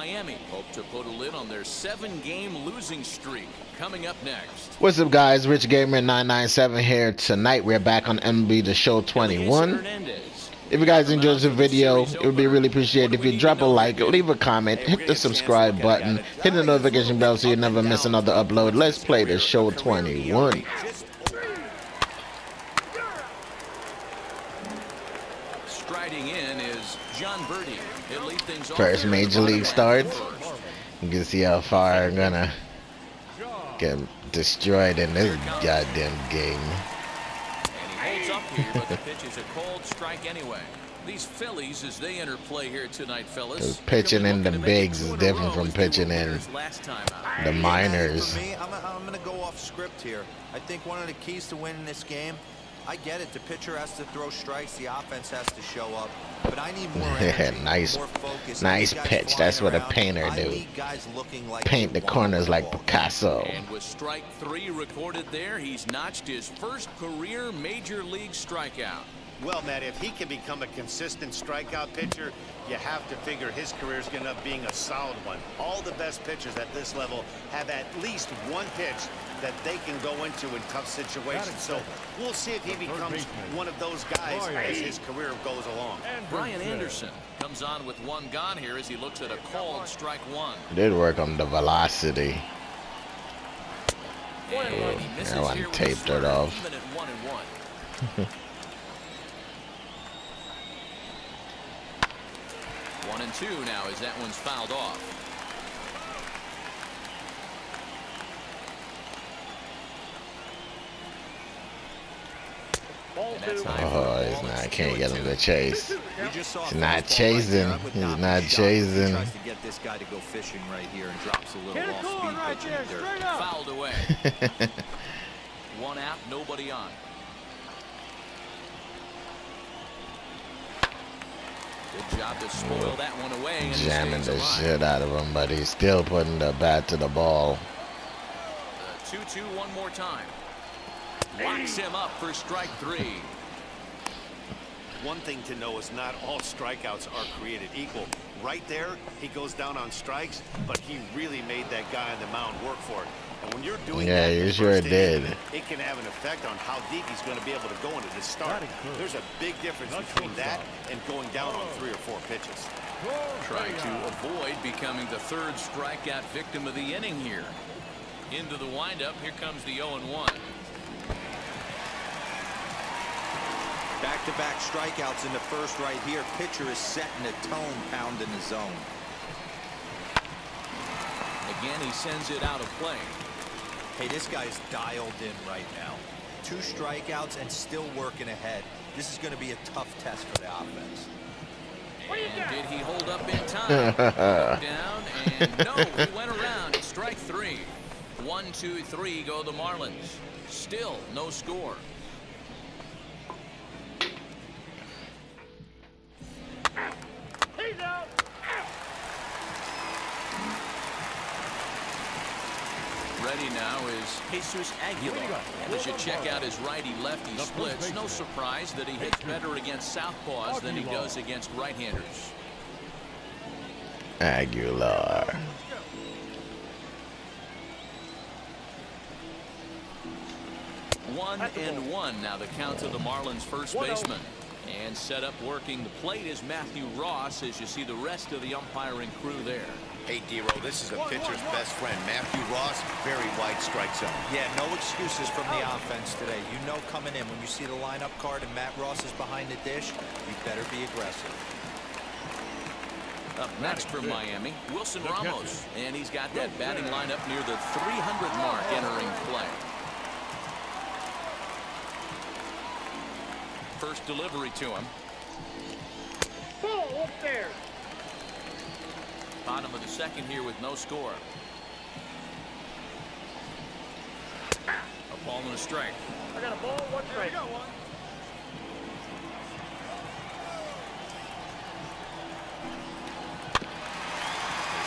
Miami hope to put a lid on their 7-game losing streak. Coming up next. What's up, guys? Rich Gamer 997 here. Tonight we're back on MLB The Show 21. If you guys enjoyed the video, it would be really appreciated if you drop a like, leave a comment, hit the subscribe button, hit the notification bell so you never miss another upload. Let's play The Show 21. Striding in is John Birdie. First major league start. You can see how far I'm gonna get destroyed in this goddamn game. And he holds up here, but the pitch is a cold strike anyway. These Phillies, as they enter play here tonight, fellas. Pitching in the bigs is different from pitching in the minors. For me, I'm going to go off script here. I think one of the keys to winning this game, I get it. The pitcher has to throw strikes. The offense has to show up. But I need more energy, nice, more focus. nice pitch. That's what a painter do. Paint the corners like Picasso. And with strike 3 recorded there, he's notched his first career major league strikeout. Well, Matt, if he can become a consistent strikeout pitcher, you have to figure his career is going to end up being a solid one. All the best pitchers at this level have at least one pitch that they can go into in tough situations. So we'll see if he becomes one of those guys as his career goes along. Brian Anderson comes on with one gone here as he looks at a called strike 1. Did work on the velocity. And he misses that one here with taped a it off. even at 1-1. 1-2 now as that one's fouled off. Oh, he's not. I can't get him to chase. He's not chasing. He's not chasing. Tries to get this guy to go fishing right here and drops a little off-speed pitch in the dirt. Fouled away. One out, nobody on. Good job to spoil that one away. Jamming the shit out of him, but he's still putting the bat to the ball. 2-2 one more time. Locks him up for strike 3. One thing to know is not all strikeouts are created equal. Right there, he goes down on strikes, but he really made that guy on the mound work for it. And when you're doing that, you sure did. It can have an effect on how deep he's going to be able to go into this start. There's a big difference between that and going down on 3 or 4 pitches. Trying to avoid becoming the 3rd strikeout victim of the inning here. Into the windup, here comes the 0-1. Back-to-back strikeouts in the first right here. Pitcher is setting a tone, pounding the zone. Again, he sends it out of play. Hey, this guy's dialed in right now. 2 strikeouts and still working ahead. This is going to be a tough test for the offense. And did he hold up in time? Down, and no, he went around. Strike 3. 1, 2, 3 go the Marlins. Still no score. Ready now is Jesus Aguilar. And as you check out his righty-lefty splits, no surprise that he hits better against southpaws than he does against right-handers. Aguilar. One and one now the count to the Marlins first baseman. And set up working the plate is Matthew Ross as you see the rest of the umpiring crew there. Hey, D-Row, this is a pitcher's best friend. Matthew Ross, very wide strike zone. Yeah, no excuses from the offense today. You know coming in when you see the lineup card and Matt Ross is behind the dish, you better be aggressive. Up next from Miami, Wilson Ramos. And he's got that batting lineup near the 300 mark entering play. First delivery to him. Ball up there. Bottom of the second here with no score. A ball and a strike. I got a ball, 1 strike. There's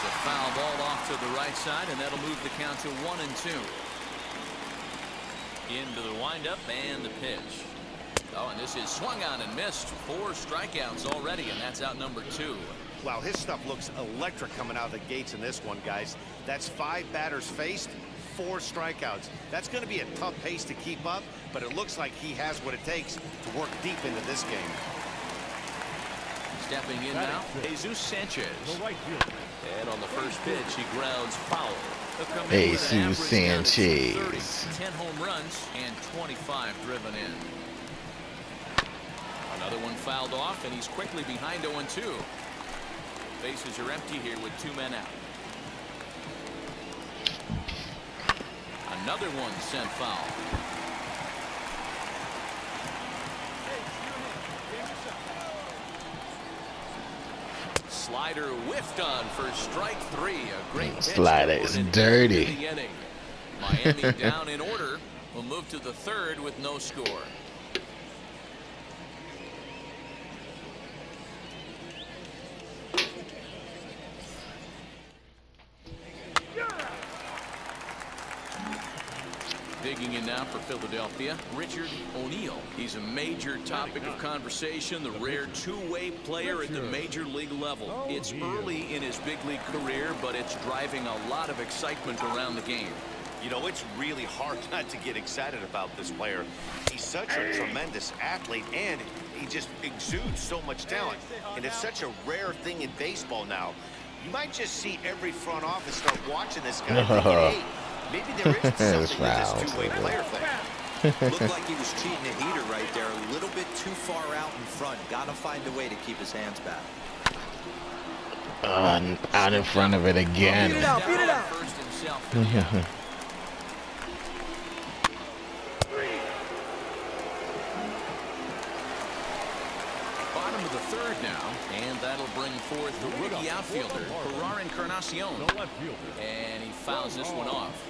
a foul ball off to the right side, and that'll move the count to 1-2. Into the windup and the pitch. Oh, and this is swung on and missed. 4 strikeouts already, and that's out number 2. Wow, his stuff looks electric coming out of the gates in this one, guys. That's 5 batters faced, 4 strikeouts. That's going to be a tough pace to keep up, but it looks like he has what it takes to work deep into this game. Stepping in now, Jesus Sanchez. And on the first pitch, he grounds foul. Jesus Sanchez. 10 home runs and 25 driven in. Another one fouled off, and he's quickly behind 0-2. Bases are empty here with 2 men out. Another one sent foul. Slider whiffed on for strike 3. A great pitch. Slider is dirty. Miami down in order. We'll move to the 3rd with no score. Digging in now for Philadelphia, Richard O'Neill. He's a major topic of conversation, the rare two-way player at the major league level. It's early in his big league career, but it's driving a lot of excitement around the game. You know, it's really hard not to get excited about this player. He's such a tremendous athlete, and he just exudes so much talent. And it's such a rare thing in baseball now. You might just see every front office start watching this guy thinking, hey, maybe there is something to this two-way player thing. Looked like he was cheating a heater right there. A little bit too far out in front. Got to find a way to keep his hands back. Out in front of it again. Beat it out. Beat it out. First himself. Bottom of the 3rd now, and that'll bring forth the rookie outfielder, Encarnacion. And he fouls this one off.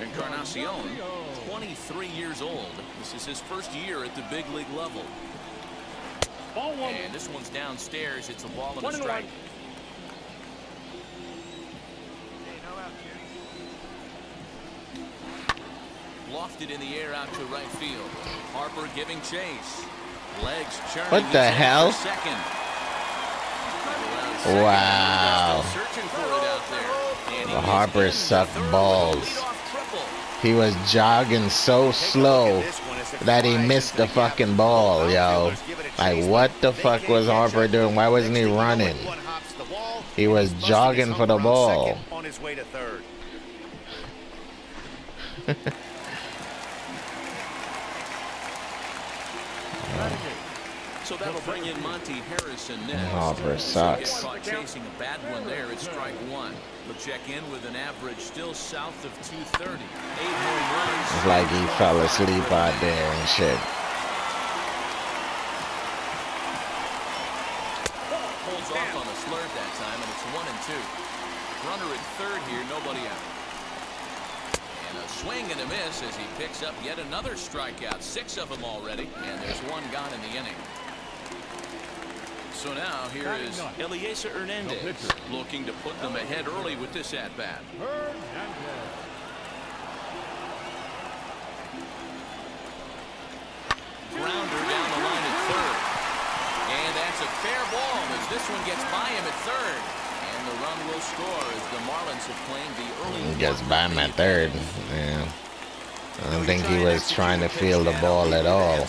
Encarnacion, 23 years old. This is his first year at the big league level. And this one's downstairs. It's a ball and a strike. Lofted in the air out to right field. Harper giving chase. Legs churning. What the hell? Second. Wow. Harper sucked balls. He was jogging so slow that he missed the fucking ball, yo. Like, what the fuck was Harper doing? Why wasn't he running? He was jogging for the ball. On his way to 3rd. So that'll bring in Monty Harrison next. Harper sucks. Caught chasing a bad one there. It's strike 1. He'll check in with an average still south of 230. 8 home runs. It's like he fell asleep out there and shit. Pulls off on a slurve that time, and it's 1-2. Runner at 3rd here, nobody out. And a swing and a miss as he picks up yet another strikeout. 6 of them already, and there's 1 gone in the inning. So now here is Eliezer Hernandez looking to put them ahead early with this at-bat. Grounder down the line at 3rd. And that's a fair ball as this one gets by him at 3rd. And the run will score as the Marlins have claimed the early. He gets by him at 3rd. Yeah. I don't think he was trying to feel the ball at all.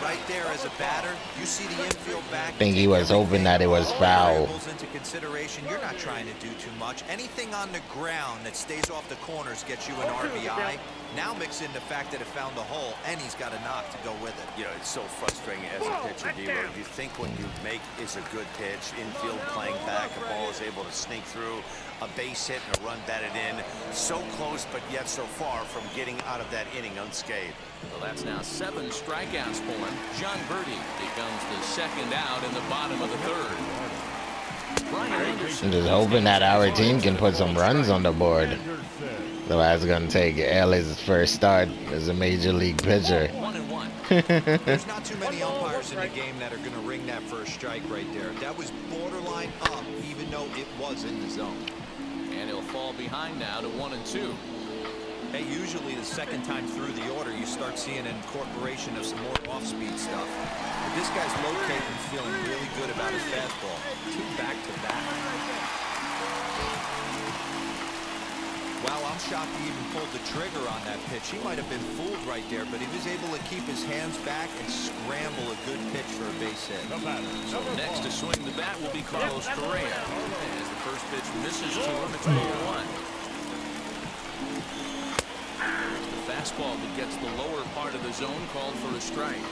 Right there as a batter, you see the infield back. I think he was hoping that it was foul. Into consideration, you're not trying to do too much. Anything on the ground that stays off the corners gets you an RBI. Now mix in the fact that it found the hole, and he's got a knock to go with it. You know, it's so frustrating as a pitcher, D-Lo. You think what you make is a good pitch, infield playing back, the ball is able to sneak through, a base hit and a run batted in. So close, but yet so far from getting out of that inning unscathed. Well, that's now 7 strikeouts for him. John Birdie becomes the 2nd out in the bottom of the 3rd. Brian Anderson. I'm just hoping that our team can put some runs on the board. So that's going to take Ellie's first start as a major league pitcher. 1-1. There's not too many umpires in the game that are going to ring that first strike right there. That was borderline up, even though it was in the zone. And he'll fall behind now to 1-2. Hey, usually the second time through the order, you start seeing an incorporation of some more off-speed stuff. But this guy's locating, feeling really good about his fastball. 2 back-to-back. Wow, I'm shocked he even pulled the trigger on that pitch. He might have been fooled right there, but he was able to keep his hands back and scramble a good pitch for a base hit. So next to swing the bat will be Carlos Correa. As the first pitch misses to him, it's 0-1. The fastball that gets the lower part of the zone called for a strike.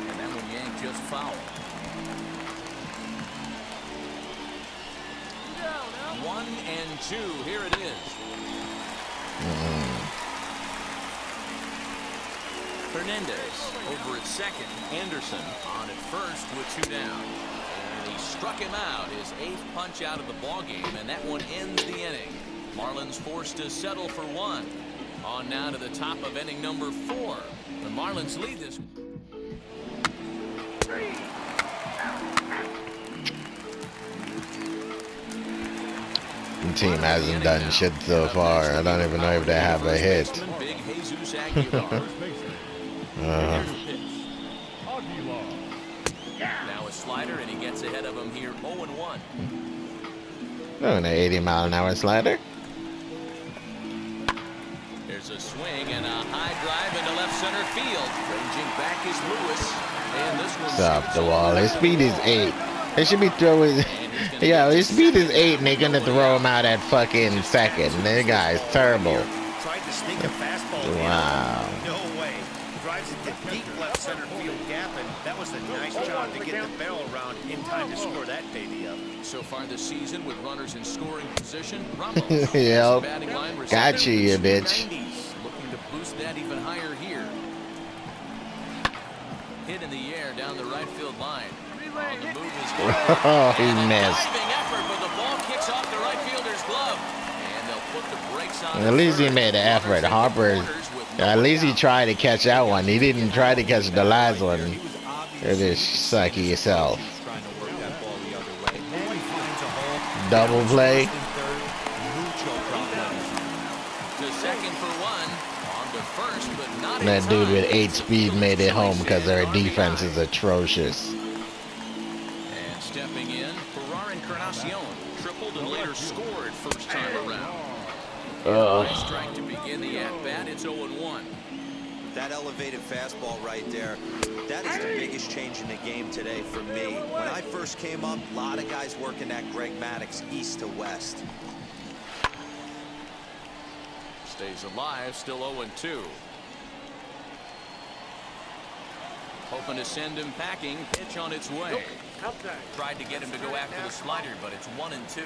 And that one yanked just foul. 1-2. Here it is. Hernandez over at second. Anderson on at first with 2 down. And he struck him out. His 8th punch out of the ball game, and that one ends the inning. Marlins forced to settle for 1. On now to the top of inning number 4. The Marlins lead this. The team hasn't done shit so far. I don't even know if they have a hit. Now a slider, and he gets ahead of him here. 0-1. An 80-mile-an-hour slider. There's a swing and a high drive into left center field. Ranging back is Lewis. And this one's off the wall. His speed is 8. They should be throwing. Yeah, his speed is 8, and they're gonna throw him out at fucking second. That guy's terrible. Tried to sneak a fastball. Wow. No way. Drives it to deep left center field gap, and that was a nice job to get the barrel around in time to score that baby up. So far this season with runners in scoring position, Ramos. Yep. Batting line Got you bitch. Looking to boost that even higher here. Hit in the air down the right field line. On the move is Oh, he missed. diving effort, but the ball kicks off the right fielder's glove. And they'll put the brakes on. At least he made an effort. Harper, at least he tried to catch that one. He didn't try to catch the last one. It is sucky yourself. Double play. To second for 1. On to first, but not in That dude time. with 8 speed made it home because their defense is atrocious. And stepping in, Ferrar Encarnacion tripled and later scored first time around. Strike to begin the at-bat. It's 0-1. That elevated fastball right there, that is the biggest change in the game today for me. When I first came up, a lot of guys working that Greg Maddux east to west. Stays alive, still 0-2. Hoping to send him packing. Pitch on its way. Tried to get him to go after the slider, but it's 1-2.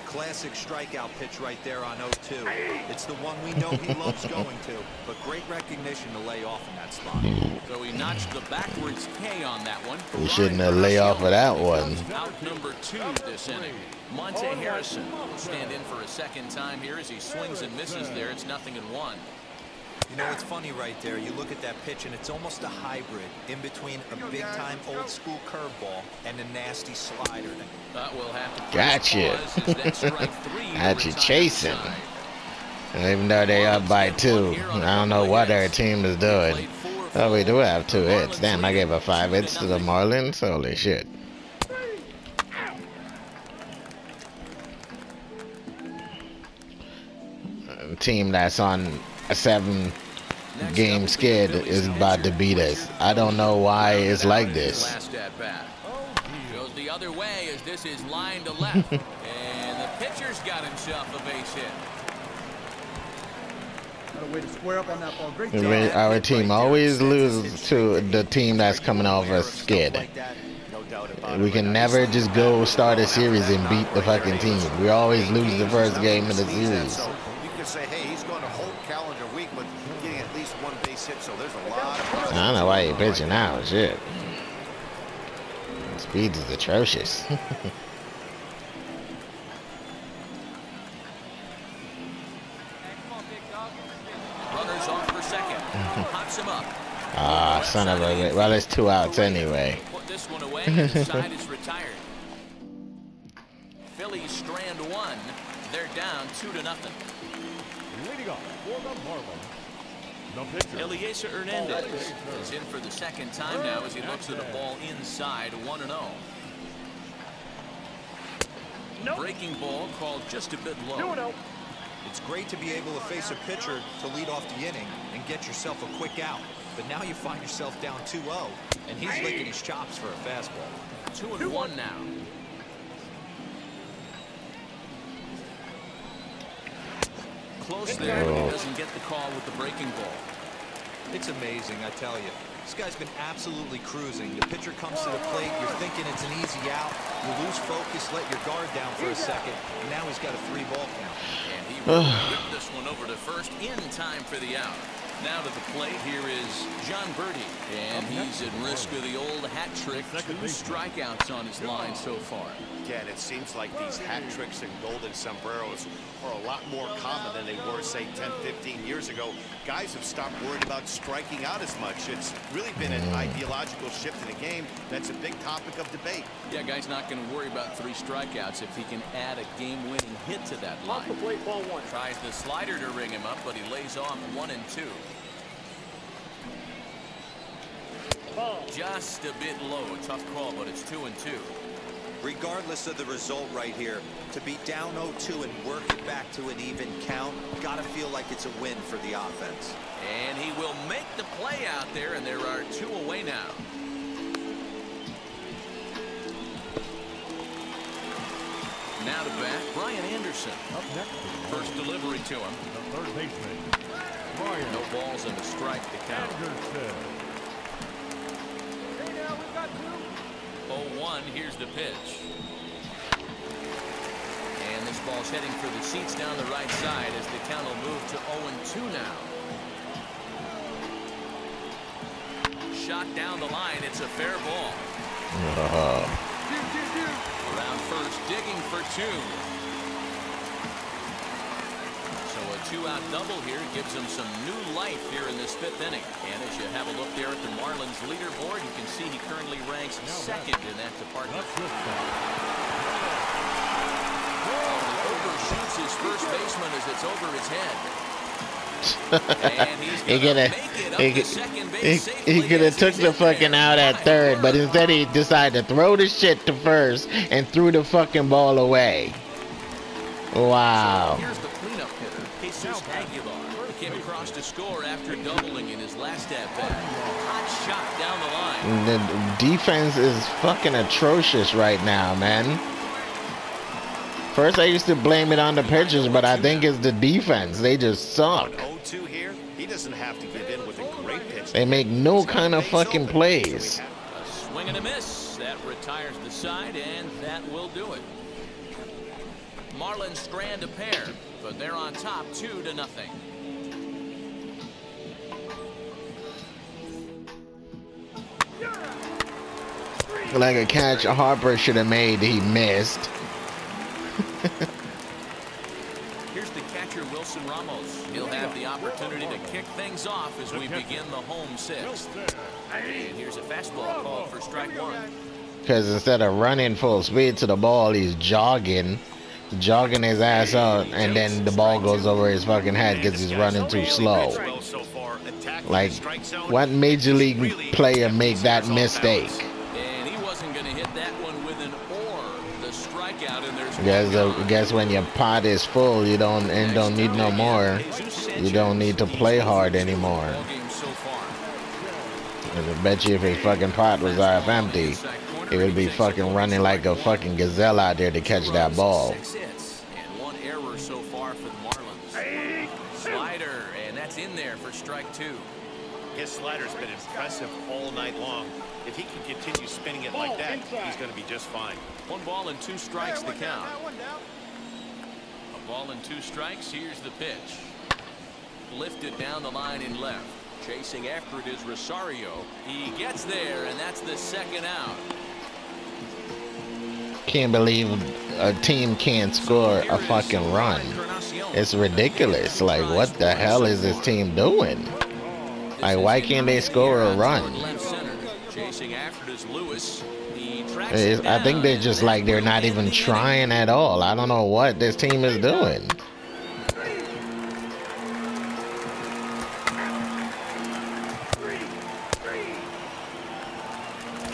Classic strikeout pitch right there on 0-2. It's the one we know he loves going to, but great recognition to lay off in that spot. So he notched the backwards K on that one. We shouldn't have lay off of that one. Out number 2 this inning. Monte Harrison will stand in for a second time here as he swings and misses there. It's 0-1. You know, it's funny right there. You look at that pitch, and it's almost a hybrid in between a big-time old-school curveball and a nasty slider. We'll have to Gotcha. Got you chasing. Even though they up by 2, I don't know what their team is doing. Oh, we do have 2 hits. Damn, I gave a 5 hits to the Marlins. Holy shit. A team that's on a 7-game skid is about to beat us. I don't know why it's like this. Last at bat. Goes the other way as this is line to left. And the pitcher's got himself a base hit. Way to square up on that ball. Great job. Our team always loses to the team that's coming off a skid. We can never just go start a series and beat the fucking team. We always lose the first game of the series. You could say, hey, he's going a whole calendar week with getting at least 1 base hit, so there's a lot of... I don't know why you're pitching now. Shit. Speed is atrocious. Runners off for second. Pops him up. Ah, son of a... Well, it's 2 outs anyway. Put this one away. His side is retired. Phillies strand one. They're down 2-0. Leading off for the Marlins, the pitcher. Eliezer Hernandez is in for the second time now as he looks at a ball inside 1-0. Breaking ball called just a bit low. It's great to be able to face a pitcher to lead off the inning and get yourself a quick out. But now you find yourself down 2-0, and he's licking his chops for a fastball. 2-1 now. Close there, but he doesn't get the call with the breaking ball. It's amazing, I tell you. This guy's been absolutely cruising. The pitcher comes to the plate, you're thinking it's an easy out. You lose focus, let your guard down for a second, and now he's got a 3-ball count. And he will whip this one over to first in time for the out. Now to the plate, here is John Birdie, and he's at risk of the old hat trick. 2 strikeouts on his line so far. Again, it seems like these hat tricks and golden sombreros are a lot more common than they were, say, 10, 15 years ago. Guys have stopped worrying about striking out as much. It's really been an ideological shift in the game. That's a big topic of debate. Yeah, guy's not going to worry about 3 strikeouts if he can add a game-winning hit to that line. Tries the slider to ring him up, but he lays off 1 and 2. Just a bit low. A tough call, but it's 2 and 2. Regardless of the result right here, to be down 0-2 and work it back to an even count, gotta feel like it's a win for the offense. And he will make the play out there, and there are 2 away now. Now to bat, Brian Anderson. Up next, First delivery to him. the third baseman, Brian No balls and a strike to count. Anderson. 0-1, here's the pitch. And this ball's heading for the seats down the right side as the count will move to 0-2 now. Shot down the line, it's a fair ball. Around first, digging for 2. So a 2-out double here gives him some new life here in this 5th inning. And as you have a look there at the Marlins leaderboard, you can see he currently ranks 2nd in that department. Overshoots his first baseman as it's over his head. And he's gonna make it up to second base safely. He could have took the fucking out at third, but instead he decided to throw the shit to first and threw the fucking ball away. Wow. So here's the cleanup hitter, Jesus Aguilar. He came across to score after doubling in his last at-bat. Hot shot down the line. The defense is fucking atrocious right now, man. First, I used to blame it on the pitchers, but I think it's the defense. They just suck. 0-2 here. He doesn't have to give in with a great pitch. They make no kind of fucking plays. A swing and a miss. That retires the side, and that will do it. Marlins strand a pair, but they're on top 2-0. Like a catch Harper should have made, he missed. Here's the catcher, Wilson Ramos. He'll have the opportunity to kick things off as we begin the home 6th. And here's a fastball called for strike 1. Because instead of running full speed to the ball, he's jogging his ass out, and then the ball goes over his fucking head because he's running too slow. Like, what major league player make that mistake? And he wasn't going to hit that one with an or. The strikeout, and there's Guess when your pot is full, you don't need no more. You don't need to play hard anymore. I bet you if a fucking pot was half empty, it would be fucking running like a fucking gazelle out there to catch that ball. 6 hits and 1 error so far for the Marlins. Slider, and that's in there for strike 2. His slider's been impressive all night long. If he can continue spinning it like that, he's going to be just fine. 1 ball and 2 strikes to count. A ball and 2 strikes. Here's the pitch. Lifted down the line in left. Chasing after it is Rosario. He gets there, and that's the 2nd out. Can't believe a team can't score a fucking run. It's ridiculous. Like, what the hell is this team doing? Like, why can't they score a run? Chasing after it is Lewis. I think they're just like they're not even trying at all. I don't know what this team is doing.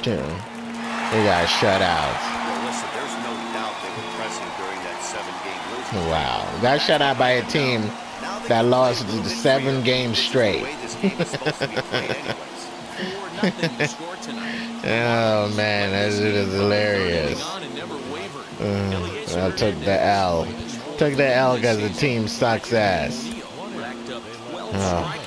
They got shutouts. Well, listen, there's no doubt they were pressing during that 7-game losing. Wow, got shut out by a team that lost 7 games straight. Oh man, that shit is hilarious. I took the L. Took the L because the team sucks ass. Oh.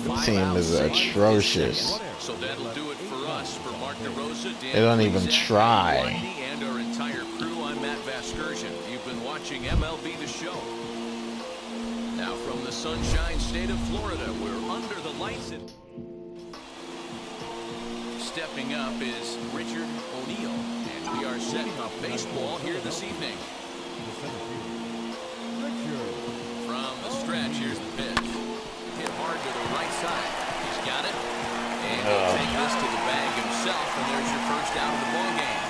The team is atrocious. So that'll do it for us. For Mark DeRosa, they don't even try. And our entire crew, I'm Matt Vasgersian. You've been watching MLB The Show. Now from the Sunshine State of Florida, we're under the lights. Stepping up is Richard O'Neill, and we are setting up baseball here this evening. From the stretch, here's the pitch. Hit hard to the right side. He's got it. And he'll take this to the bag himself, and there's your first out of the ball game.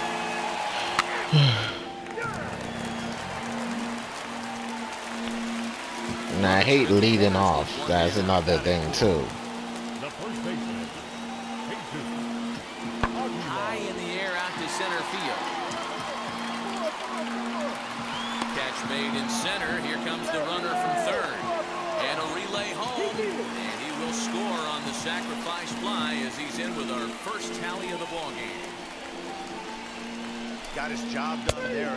And I hate leading off. That's another thing too. The first baseman, high in the air out to center field. Catch made in center. Here comes the runner from third. And a relay home. And he will score on the sacrifice fly as he's in with our first tally of the ball game. Got his job done there.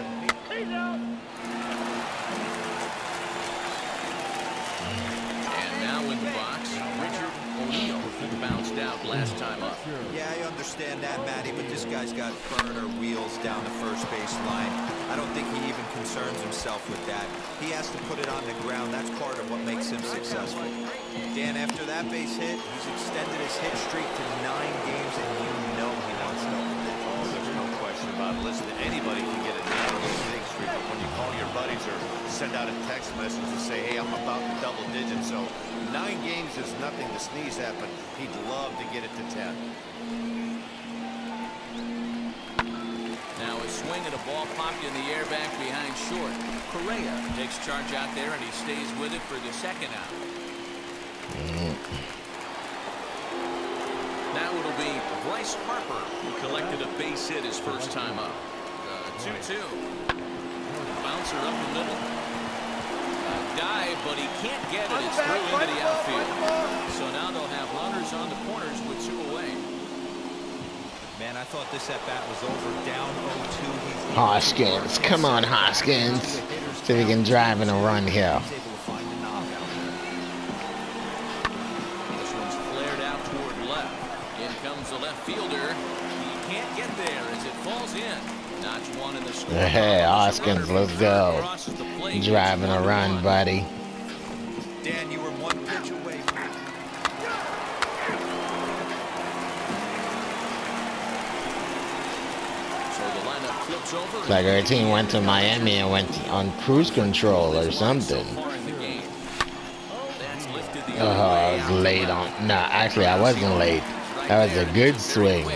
And now in the box, Richard O'Neill, who bounced out last time up. Yeah, I understand that, Matty, but this guy's got burner wheels down the first base line. I don't think he even concerns himself with that. He has to put it on the ground. That's part of what makes him successful. Dan, after that base hit, he's extended his hit streak to 9 games, and you know he wants to. Oh, there's no question about it. Listen, anybody can get a 9-game hitting streak, but when you call your buddies or send out a text message to say, hey, I'm about to double digits, so 9 games is nothing to sneeze at, but he'd love to get it to 10. Now a swing at a ball popped in the air back behind short. Correa takes charge out there, and he stays with it for the second out. Now it'll be Bryce Harper, who collected a base hit his first time up. 2-2. Bouncer up the middle. Dive, but he can't get it. It's through into the outfield. So now they'll have runners on the corners with 2 away. Man, I thought this at-bat was over. Down 0-2. Hoskins. Come on, Hoskins. See if we can drive in a run here. This one's flared out toward left. In comes the left fielder. He can't get there as it falls in. Notch one in the score. Hey, Hoskins, let's go. Driving a run, buddy. Dan, you were 1 pitch away from it. So the lineup flips over. It's like our team went to Miami and went on cruise control or something. I was late on. No, actually, I wasn't late. That was a good swing.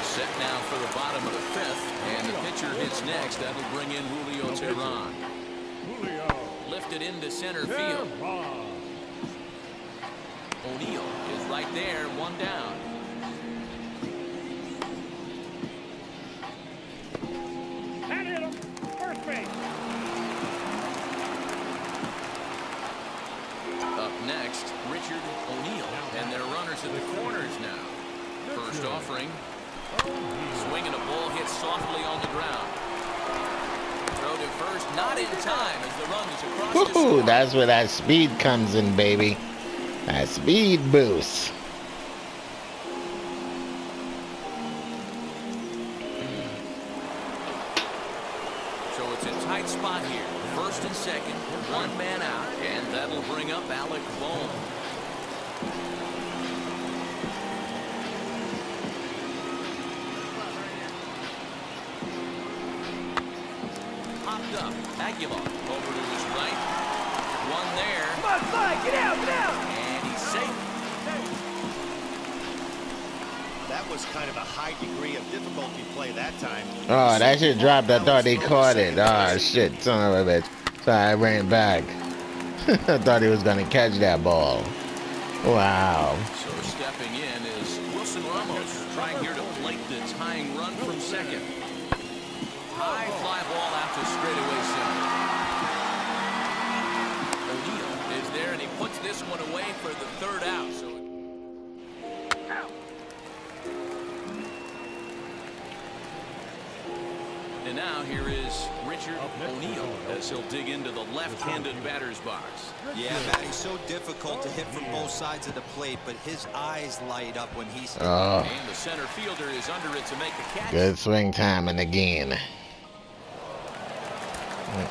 Set now for the bottom of the 5th, and the pitcher hits next. That'll bring in Julio Teheran. Lifted into center field. O'Neill is right there, 1 down. First base. Up next, Richard O'Neill, and their runners at the corners now. First offering. Swinging a ball hit softly on the ground. Throw to first, not in time as the run is across the score. That's where that speed comes in, baby. That speed boost. So it's a tight spot here. First and second, 1 man out, and that'll bring up Alec Bohm. shortstop, Aguilar. Over to his right. One there. Come on, Clyde, get out, get out! And he's safe. That was kind of a high degree of difficulty play that time. Oh, that shit dropped. I thought he caught it. Oh, shit. Son of a bitch. So I ran back. I thought he was going to catch that ball. Wow. So stepping in is Wilson Ramos, trying here to plate the tying run from second. High fly ball out to straightaway center. O'Neill is there, and he puts this one away for the third out. So and now here is Richard O'Neill as he'll dig into the left-handed batter's box. Yeah, Matt, he's so difficult to hit from both sides of the plate, but his eyes light up when he's hit. Oh. And the center fielder is under it to make the catch. Good swing timing again.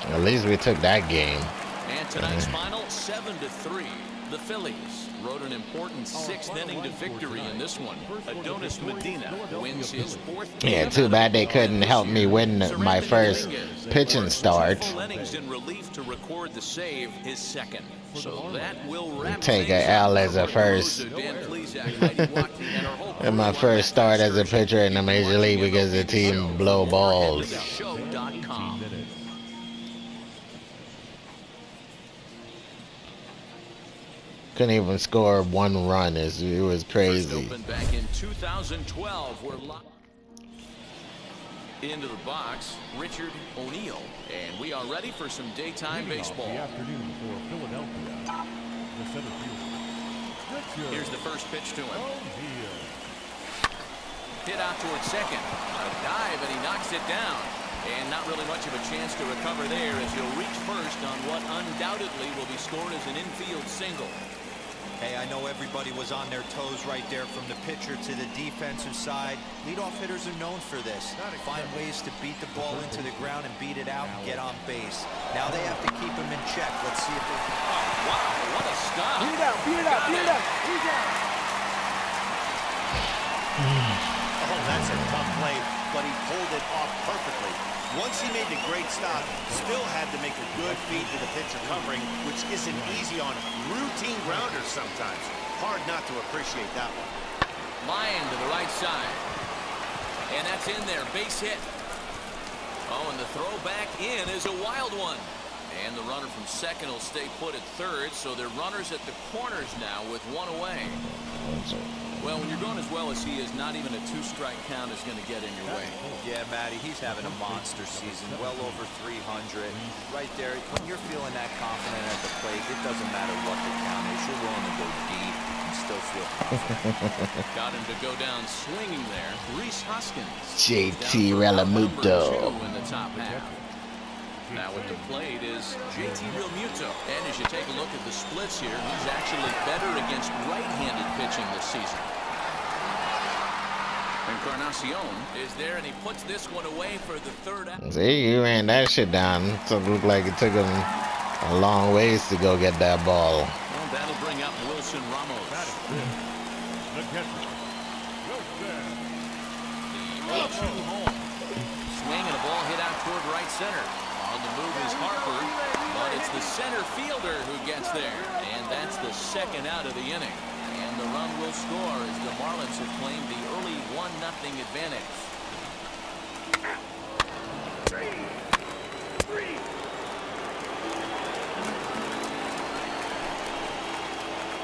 At least we took that game. And tonight's final, 7-3. The Phillies rode an important sixth inning to victory in this one. Adonis Medina wins his fourth. Yeah, too bad they couldn't help me win my first pitching start. Full innings in relief to record the save, his second. So that will wrap Take things a L up. as a first. Dan Plesac, Heidi Watkins, and our whole And my first start as a pitcher in the major league because the team blow balls. Show.com. Couldn't even score one run. It was crazy. Opened back in 2012. We're into the box, Richard O'Neill, and we are ready for some daytime baseball. The afternoon for Philadelphia. The center fielder. Here's the first pitch to him. Hit out towards second. A dive, and he knocks it down. And not really much of a chance to recover there as he'll reach first on what undoubtedly will be scored as an infield single. Hey, I know everybody was on their toes right there from the pitcher to the defensive side. Leadoff hitters are known for this. Find ways to beat the ball into the ground and beat it out and get on base. Now they have to keep him in check. Let's see if they can. Oh, wow, what a stop. Beat it out, beat it out, beat it out, beat it out. Oh, that's a tough play, but he pulled it off perfectly. Once he made the great stop, still had to make a good feed to the pitcher covering, which isn't easy on routine grounders sometimes. Hard not to appreciate that one. Line to the right side. And that's in there, base hit. Oh, and the throw back in is a wild one. And the runner from second will stay put at third, so they're runners at the corners now with one away. Well, when you're going as well as he is, not even a two-strike count is going to get in your way. Yeah, Matty, he's having a monster season, well over 300. Right there, when you're feeling that confident at the plate, it doesn't matter what the count is. You're willing to go deep and still feel confident. Got him to go down swinging there. Reese Hoskins. JT Realmuto. In the top half. Now with the plate is JT Realmuto. And as you take a look at the splits here, he's actually better against right-handed pitching this season. Encarnacion is there, and he puts this one away for the third out. See, he ran that shit down. So it looked like it took him a long ways to go get that ball. Well, that'll bring up Wilson Ramos. The catcher. The 0-2 home. Swing and a ball hit out toward right center. On the move is Harper, but it's the center fielder who gets there. And that's the second out of the inning. And the run will score as the Marlins have claimed the early 1-0 advantage.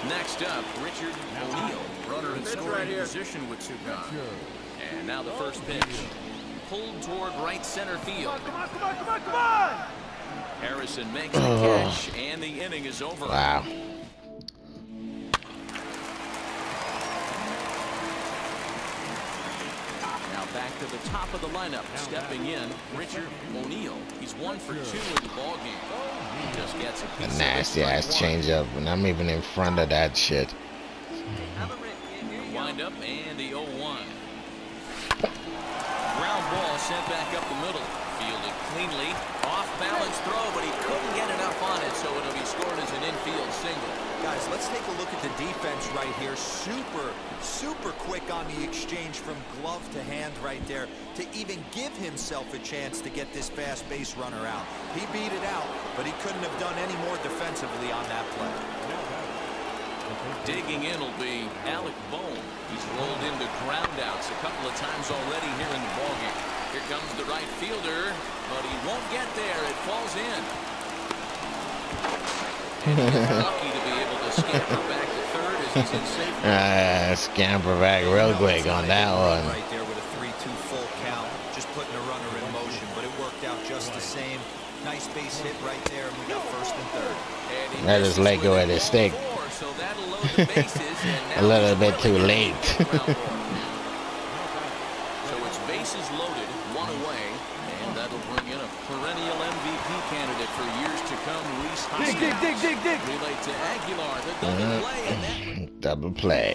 Next up, Richard O'Neill, runner in scoring position with two gone. And now the first pitch. Pulled toward right center field. Come on, come on, come on, come on! Harrison makes the catch, and the inning is over. Wow. Now back to the top of the lineup. Stepping in, Richard O'Neill. He's 1 for 2 in the ball game. He just gets a piece A nasty ass changeup, and I'm even in front of that shit. Wind up and the 0-1. Ground ball sent back up the middle. Fielded cleanly. Off balance throw, but he couldn't get enough on it, so it'll be scored as an infield single. Guys, let's take a look at the defense right here. Super quick on the exchange from glove to hand right there to even give himself a chance to get this fast base runner out. He beat it out, but he couldn't have done any more defensively on that play. Digging in will be Alec Bohm. He's rolled into groundouts a couple of times already here in the ballgame. Here comes the right fielder, but he won't get there. It falls in. And he's lucky to be able to scamper back to third as he's in safety. Scamper back real quick on that one. Right there with a 3-2 full count, just putting a runner in motion, but it worked out just the same. Nice base hit right there, and we got first and third. That is Lego at his stick. So that'll load the bases, and A little bit too late. So it's bases loaded, one away, and that'll bring in a perennial MVP candidate for years to come, Reese Hoskins. Dig. Relay to Aguilar, the double play, and that Double play.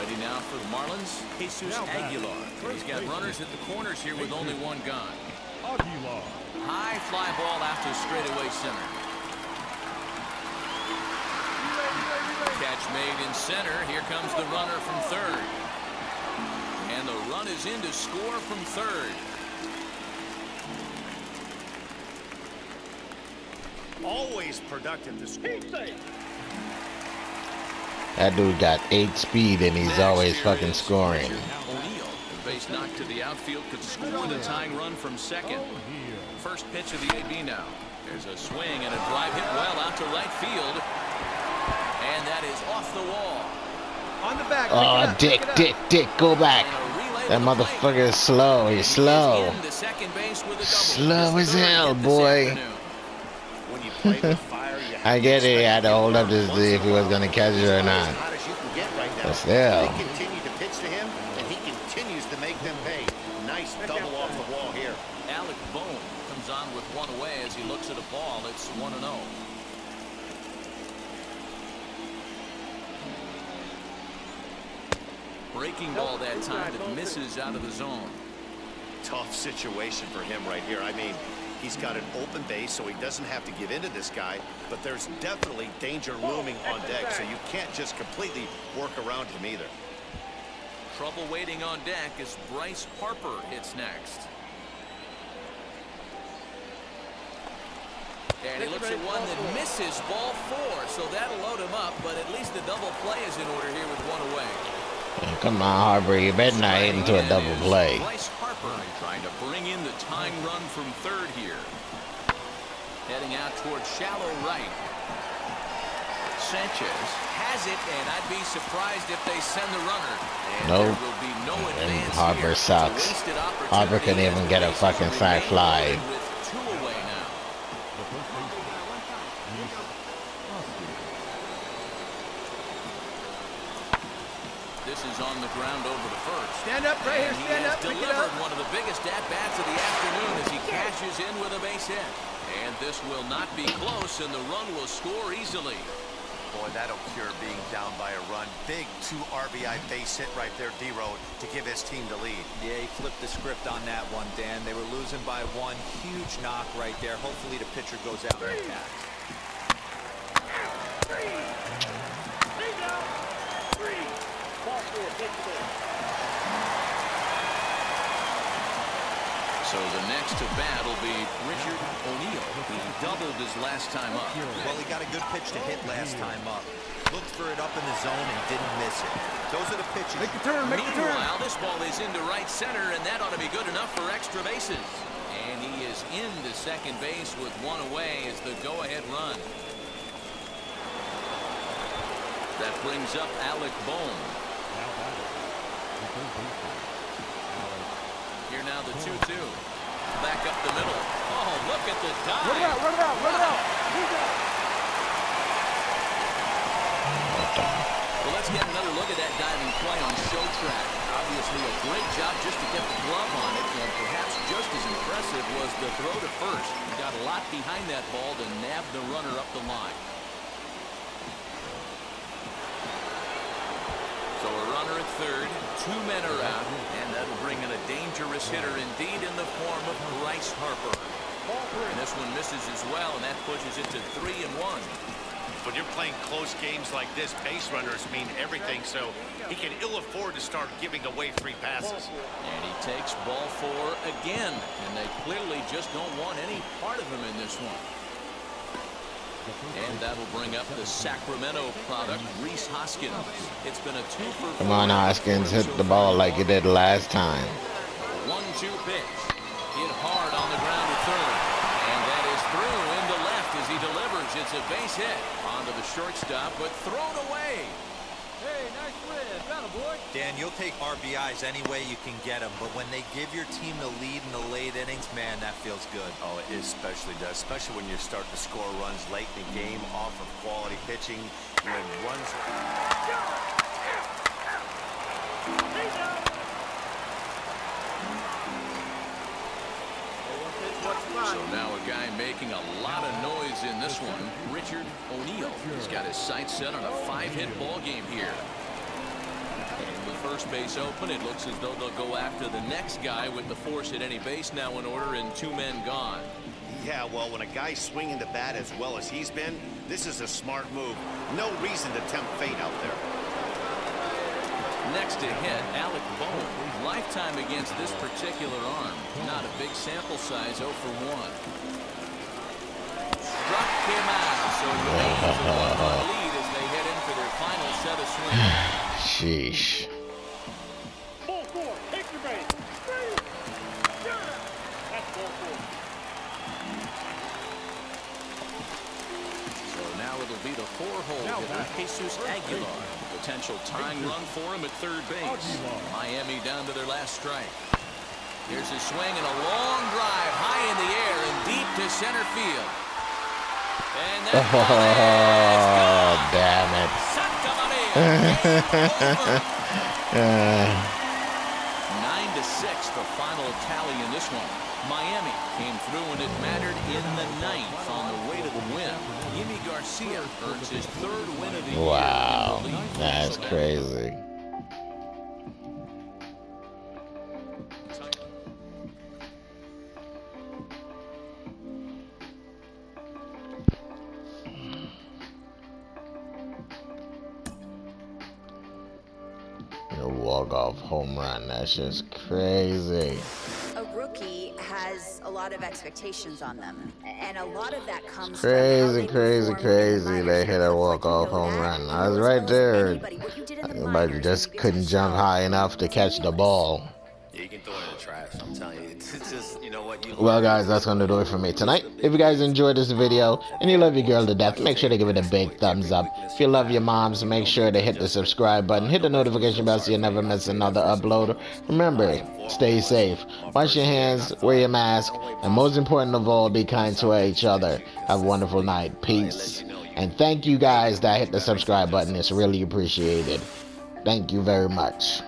ready now for the Marlins, Jesus Aguilar. He's got runners at the corners here with only one gone. Aguilar. High fly ball out to straightaway center. Catch made in center. Here comes the runner from third. And the run is in to score from third. Always productive to score. That dude got 8 speed and he's always fucking scoring. O'Neill, base knock to the outfield, could score the tying run from second. First pitch of the AB now. There's a swing and a drive hit well out to right field. And that is off the wall. On the back. Oh, Dick, go back. That motherfucker is slow. He's slow. Slow as hell, boy. When you play with fire, you have I get it. He had to hold up to see if he was going to catch it or not. as hot as you can get right now. But still. They continue to pitch to him, and he continues to make them pay. Nice double off the wall here. Alec Bohm comes on with one away as he looks at a ball. It's 1-0. Breaking ball that time that misses out of the zone. Tough situation for him right here. I mean, he's got an open base, so he doesn't have to give in to this guy, but there's definitely danger looming on deck, so you can't just completely work around him either. Trouble waiting on deck as Bryce Harper hits next. And he looks at one that misses, ball 4, so that'll load him up, but at least the double play is in order here with one away. Come on, Harper. You better not hit into a double play. Bryce Harper trying to bring in the tying run from third here. Heading out towards shallow right. Sanchez has it, and I'd be surprised if they send the runner. And nope. There will be no And advance Harper here. sucks. Harper couldn't even get a fucking sack fly. With 2 away now. This is on the ground over to first. Stand up right here. Stand up. He has delivered one of the biggest at-bats of the afternoon as he cashes in with a base hit. And this will not be close, and the run will score easily. Boy, that'll cure being down by a run. Big 2 RBI base hit right there, D-Road, to give his team the lead. Yeah, he flipped the script on that one, Dan. They were losing by 1. Huge knock right there. Hopefully the pitcher goes out and attacks. So the next to bat will be Richard O'Neill. He doubled his last time up. Well, he got a good pitch to hit last time up. Looked for it up in the zone and didn't miss it. Those are the pitches. Make the turn. Meanwhile, this ball is into right center, and that ought to be good enough for extra bases. And he is into second base with one away as the go-ahead run. That brings up Alec Bohm. Here now the 2-2. Back up the middle. Oh, look at the dive. Run it out. Well, let's get another look at that diving play on show track. Obviously a great job just to get the glove on it, and perhaps just as impressive was the throw to first. He got a lot behind that ball to nab the runner up the line. So a runner at third, 2 men are out, and that'll bring in a dangerous hitter indeed in the form of Bryce Harper. And this one misses as well, and that pushes it to 3-1. When you're playing close games like this, base runners mean everything, so he can ill afford to start giving away free passes. And he takes ball 4 again, and they clearly just don't want any part of him in this one. And that'll bring up the Sacramento product, Rhys Hoskins. It's been a 2 for 4. Come on, Hoskins, hit the ball like you did last time. 1-2 pitch. Hit hard on the ground to third. And that is through into left as he delivers. It's a base hit onto the shortstop, but thrown away. Hey, nice win. Got a boy. Dan, you'll take RBIs any way you can get them, but when they give your team the lead in the late innings, man, that feels good. Oh, it especially does, especially when you start to score runs late in the game off of quality pitching. When runs... So now a guy making a lot of noise in this one, Richard O'Neill. He's got his sights set on a 5-hit ball game here. And with first base open, it looks as though they'll go after the next guy with the force at any base now in order and 2 men gone. Yeah, well, when a guy's swinging the bat as well as he's been, this is a smart move. No reason to tempt fate out there. Next to hit, Alec Bohm. Lifetime against this particular arm. Not a big sample size, 0 for 1. Struck him out, so it remains a 1-run lead as they head in for their final set of swings. Sheesh. Ball 4. Take your base. That's ball 4. So now it'll be the 4-hole hitter, Jesus Aguilar. Potential tying run for him at third base. Miami down to their last strike. Here's his swing and a long drive high in the air and deep to center field. And that damn it. 9-6 the final tally in this one. Miami came through and it mattered in the 9th on the way to the win. Yimi Garcia earns his 3rd win of the year. Wow, that's crazy. A walk-off home run, that's just crazy. A rookie has a lot of expectations on them, and a lot of that comes Crazy. They hit a walk-off home run. I was right there. But just couldn't jump high enough to catch the ball. You can throw it in the trash. I'm telling you, it's just, you know what? Well, guys, that's going to do it for me tonight. If you guys enjoyed this video and you love your girl to death, make sure to give it a big thumbs up. If you love your moms, make sure to hit the subscribe button, hit the notification bell so you never miss another upload. Remember, stay safe, wash your hands, wear your mask, and most important of all, be kind to each other. Have a wonderful night. Peace. And thank you guys that hit the subscribe button. It's really appreciated. Thank you very much.